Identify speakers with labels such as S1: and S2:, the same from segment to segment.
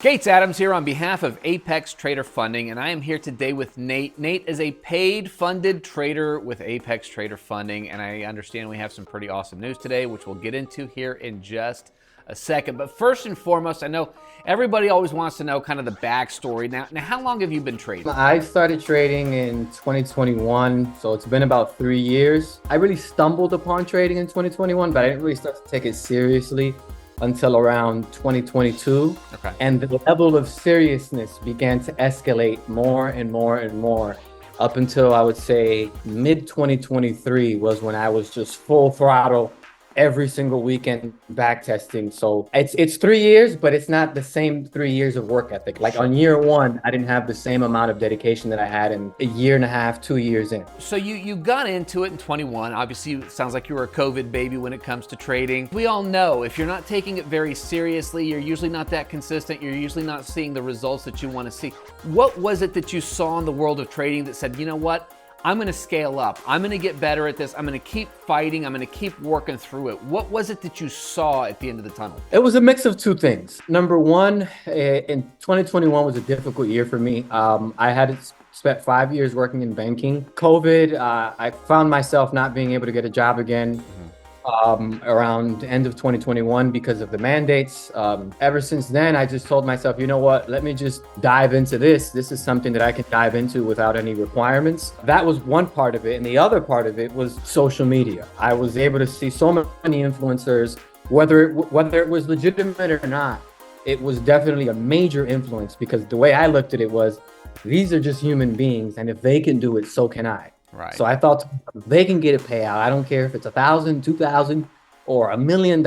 S1: Gates Adams here on behalf of Apex Trader Funding, and I am here today with Nate. Nate is a paid funded trader with Apex Trader Funding, and I understand we have some pretty awesome news today, which we'll get into here in just a second. But first and foremost, I know everybody always wants to know kind of the backstory. Now how long have you been trading?
S2: I started trading in 2021, so it's been about 3 years. I really stumbled upon trading in 2021, but I didn't really start to take it seriously until around 2022.
S1: Okay.
S2: And the level of seriousness began to escalate more and more and more up until I would say mid 2023 was when I was just full throttle every single weekend backtesting. So it's 3 years, but it's not the same 3 years of work ethic. Like on year one, I didn't have the same amount of dedication that I had in a year and a half, 2 years in.
S1: So you got into it in 21. Obviously, it sounds like you were a COVID baby when it comes to trading. We all know if you're not taking it very seriously, you're usually not that consistent. You're usually not seeing the results that you want to see. What was it that you saw in the world of trading that said, you know what? I'm going to scale up. I'm going to get better at this. I'm going to keep fighting. I'm going to keep working through it. What was it that you saw at the end of the tunnel?
S2: It was a mix of two things. Number one, in 2021 was a difficult year for me. I had spent 5 years working in banking. COVID, I found myself not being able to get a job again around the end of 2021 because of the mandates. Ever since then, I just told myself, you know what, let me just dive into this. This is something that I can dive into without any requirements. That was one part of it. And the other part of it was social media. I was able to see so many influencers, whether it was legitimate or not. It was definitely a major influence because the way I looked at it was, these are just human beings. And if they can do it, so can I.
S1: Right.
S2: So I thought they can get a payout. I don't care if it's 1,000, 2,000, or $1 million.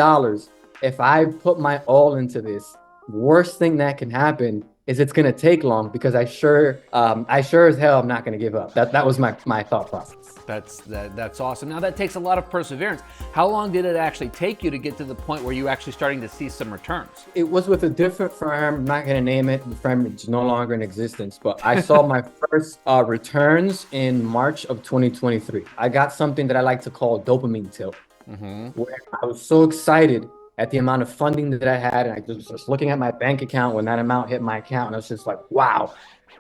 S2: If I put my all into this, worst thing that can happen is it's going to take long because I sure as hell I'm not going to give up. That was my thought process.
S1: That's awesome. Now that takes a lot of perseverance. How long did it actually take you to get to the point where you were actually starting to see some returns?
S2: It was with a different firm. I'm not going to name it. The firm is no longer in existence, but I saw my first returns in March of 2023. I got something that I like to call dopamine tilt, where I was so excited at the amount of funding that I had. And I was just looking at my bank account when that amount hit my account. And I was just like, wow,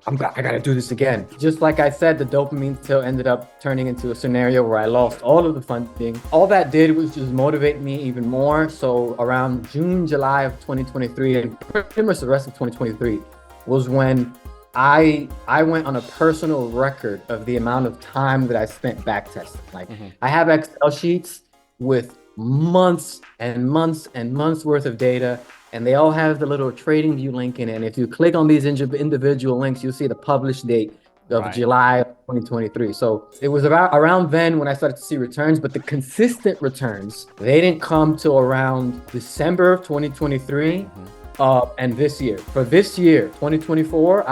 S2: I got to do this again. Just like I said, the dopamine tilt ended up turning into a scenario where I lost all of the funding. All that did was just motivate me even more. So around June, July of 2023, and pretty much the rest of 2023 was when I went on a personal record of the amount of time that I spent backtesting. Like I have Excel sheets with months and months and months worth of data, and they all have the little trading view link in it. And if you click on these individual links, you'll see the published date of July of 2023. So it was around then when I started to see returns, but the consistent returns, they didn't come till around December of 2023 and this year. For this year, 2024,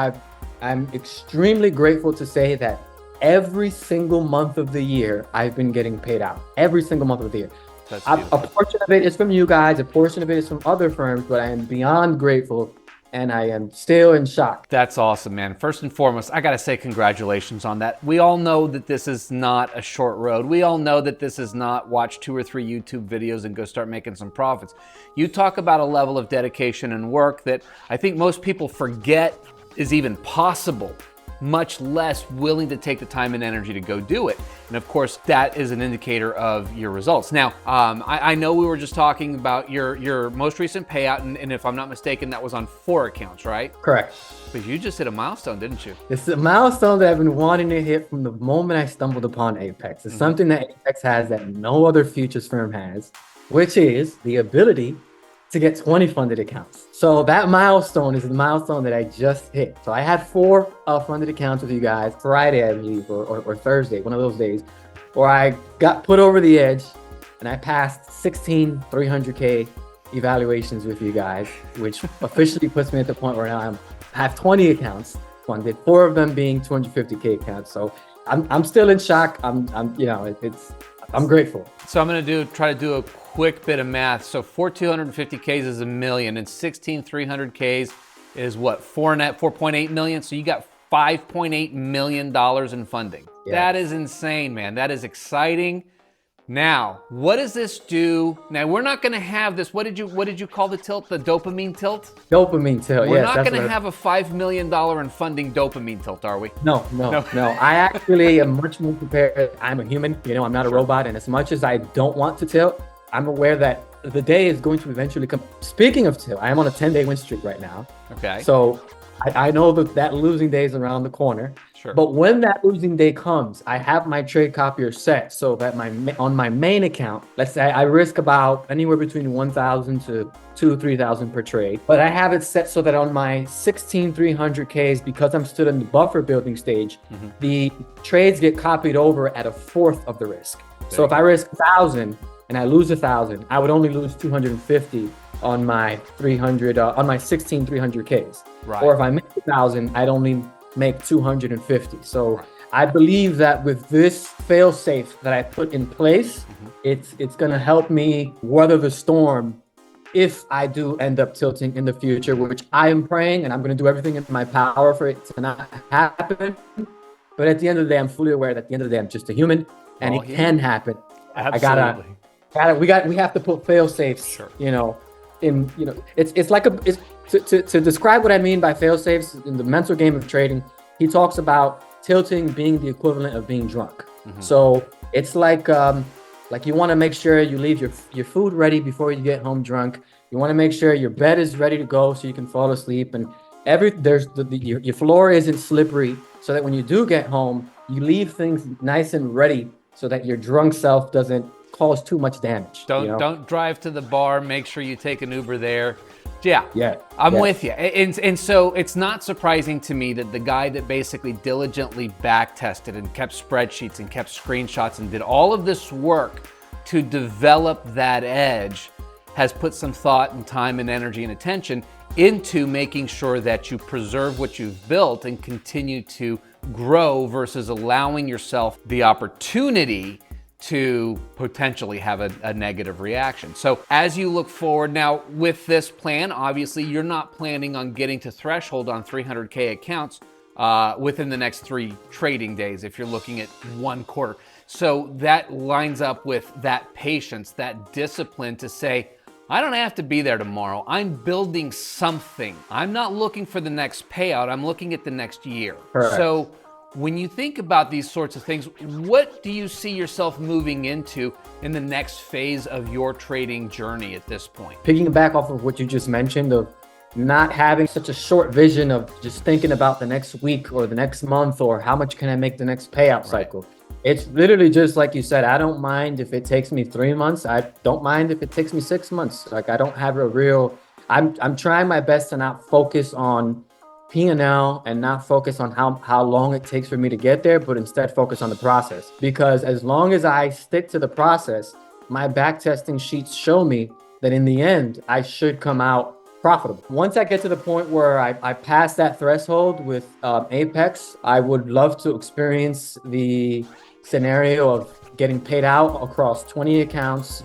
S2: I'm extremely grateful to say that every single month of the year, I've been getting paid out. Every single month of the year. A portion of it is from you guys, a portion of it is from other firms, but I am beyond grateful and I am still in shock.
S1: That's awesome, man. First and foremost, I got to say congratulations on that. We all know that this is not a short road. We all know that this is not watch 2 or 3 YouTube videos and go start making some profits. You talk about a level of dedication and work that I think most people forget is even possible, much less willing to take the time and energy to go do it. And of course, that is an indicator of your results. Now, I know we were just talking about your most recent payout, and if I'm not mistaken, that was on 4 accounts, right?
S2: Correct.
S1: But you just hit a milestone, didn't you?
S2: It's a milestone that I've been wanting to hit from the moment I stumbled upon Apex. It's something that Apex has that no other futures firm has, which is the ability to get 20 funded accounts. So that milestone is the milestone that I just hit. So I had 4 funded accounts with you guys Friday, I believe, or Thursday, one of those days, where I got put over the edge and I passed 16 300K evaluations with you guys, which officially puts me at the point where now I have 20 accounts funded, 4 of them being 250K accounts. So I'm still in shock. I'm grateful.
S1: So I'm gonna try to do a quick bit of math. So 250Ks is $1 million, and 16 300Ks is what? 4.8 million. So you got $5.8 million in funding.
S2: Yeah.
S1: That is insane, man. That is exciting. Now, what does this do? Now, we're not going to have this. What did you call the tilt? The dopamine tilt?
S2: Dopamine tilt.
S1: We're
S2: yes,
S1: not
S2: that's
S1: going to
S2: what
S1: have a $5 million in funding dopamine tilt, are we?
S2: No. I actually am much more prepared. I'm a human, I'm not a robot. And as much as I don't want to tilt, I'm aware that the day is going to eventually come. Speaking of tilt, I am on a 10-day win streak right now.
S1: Okay.
S2: So I know that losing day is around the corner.
S1: Sure.
S2: But when that losing day comes, I have my trade copier set so that on my main account, let's say I risk about anywhere between 1,000 to 3,000 per trade. But I have it set so that on my 16,300Ks, because I'm still in the buffer building stage, the trades get copied over at a fourth of the risk. So if I risk 1,000 and I lose 1,000, I would only lose 250 on my 16,300Ks.
S1: Right.
S2: Or if I make 1,000, I'd only make 250. So I believe that with this fail safe that I put in place, it's going to help me weather the storm if I do end up tilting in the future, which I am praying, and I'm going to do everything in my power for it to not happen. But at the end of the day, I'm fully aware that at the end of the day, I'm just a human, and it can happen.
S1: Absolutely.
S2: We have to put fail safes.
S1: Sure.
S2: It's like to describe what I mean by fail safes in the mental game of trading. He talks about tilting being the equivalent of being drunk. So it's like you want to make sure you leave your food ready before you get home drunk. You want to make sure your bed is ready to go so you can fall asleep, and your floor isn't slippery, so that when you do get home, you leave things nice and ready so that your drunk self doesn't cause too much damage.
S1: Don't drive to the bar. Make sure you take an Uber there. Yeah. I'm with you. And so it's not surprising to me that the guy that basically diligently back tested and kept spreadsheets and kept screenshots and did all of this work to develop that edge has put some thought and time and energy and attention into making sure that you preserve what you've built and continue to grow versus allowing yourself the opportunity to potentially have a negative reaction. So as you look forward now with this plan, obviously you're not planning on getting to threshold on 300K accounts within the next 3 trading days if you're looking at 1 quarter. So that lines up with that patience, that discipline to say, I don't have to be there tomorrow. I'm building something. I'm not looking for the next payout. I'm looking at the next year.
S2: Correct.
S1: So when you think about these sorts of things, what do you see yourself moving into in the next phase of your trading journey at this point?
S2: Piggyback off of what you just mentioned of not having such a short vision of just thinking about the next week or the next month or how much can I make the next payout cycle. It's literally just like you said, I don't mind if it takes me 3 months. I don't mind if it takes me 6 months. Like I don't have I'm trying my best to not focus on P&L and not focus on how long it takes for me to get there, but instead focus on the process. Because as long as I stick to the process, my backtesting sheets show me that in the end, I should come out profitable. Once I get to the point where I pass that threshold with Apex, I would love to experience the scenario of getting paid out across 20 accounts.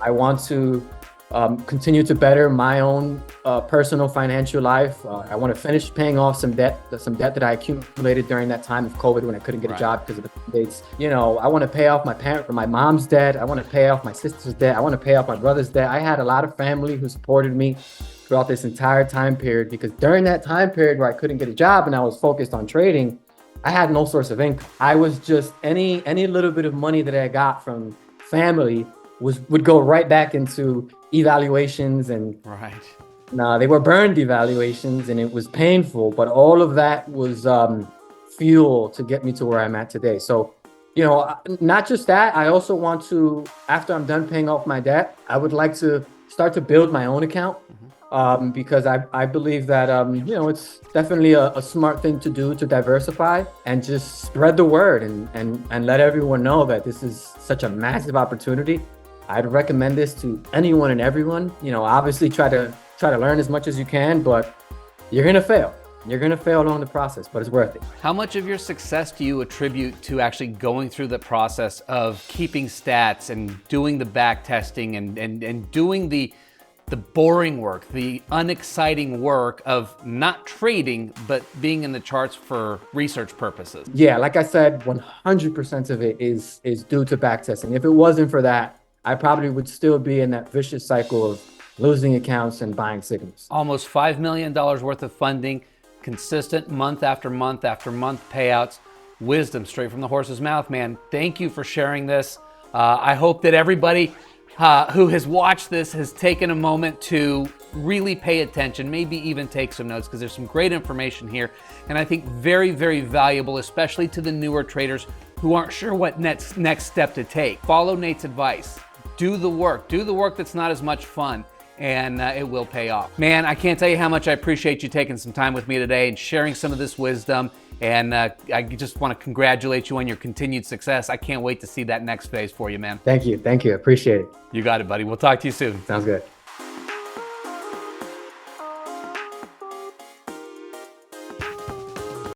S2: I want to continue to better my own personal financial life. I want to finish paying off some debt that I accumulated during that time of COVID when I couldn't get a job because of the dates. I want to pay off my mom's debt. I want to pay off my sister's debt. I want to pay off my brother's debt. I had a lot of family who supported me throughout this entire time period, because during that time period where I couldn't get a job and I was focused on trading, I had no source of income. I was just any little bit of money that I got from family would go right back into evaluations, and they were burned evaluations, and it was painful, but all of that was fuel to get me to where I'm at today. So, not just that, I also want to, after I'm done paying off my debt, I would like to start to build my own account, because I believe that, it's definitely a smart thing to do to diversify and just spread the word and let everyone know that this is such a massive opportunity. I'd recommend this to anyone and everyone. Obviously try to learn as much as you can, but you're going to fail. You're going to fail along the process, but it's worth it.
S1: How much of your success do you attribute to actually going through the process of keeping stats and doing the back testing and doing the the boring work, the unexciting work of not trading, but being in the charts for research purposes.
S2: Yeah, like I said, 100% of it is due to backtesting. If it wasn't for that, I probably would still be in that vicious cycle of losing accounts and buying signals.
S1: Almost $5 million worth of funding, consistent month after month after month payouts. Wisdom straight from the horse's mouth, man. Thank you for sharing this. I hope that everybody who has watched this has taken a moment to really pay attention, maybe even take some notes, because there's some great information here. And I think very, very valuable, especially to the newer traders who aren't sure what next step to take. Follow Nate's advice. Do the work that's not as much fun, and it will pay off. Man, I can't tell you how much I appreciate you taking some time with me today and sharing some of this wisdom. And I just want to congratulate you on your continued success. I can't wait to see that next phase for you, man.
S2: Thank you. Appreciate it.
S1: You got it, buddy. We'll talk to you soon.
S2: Sounds good.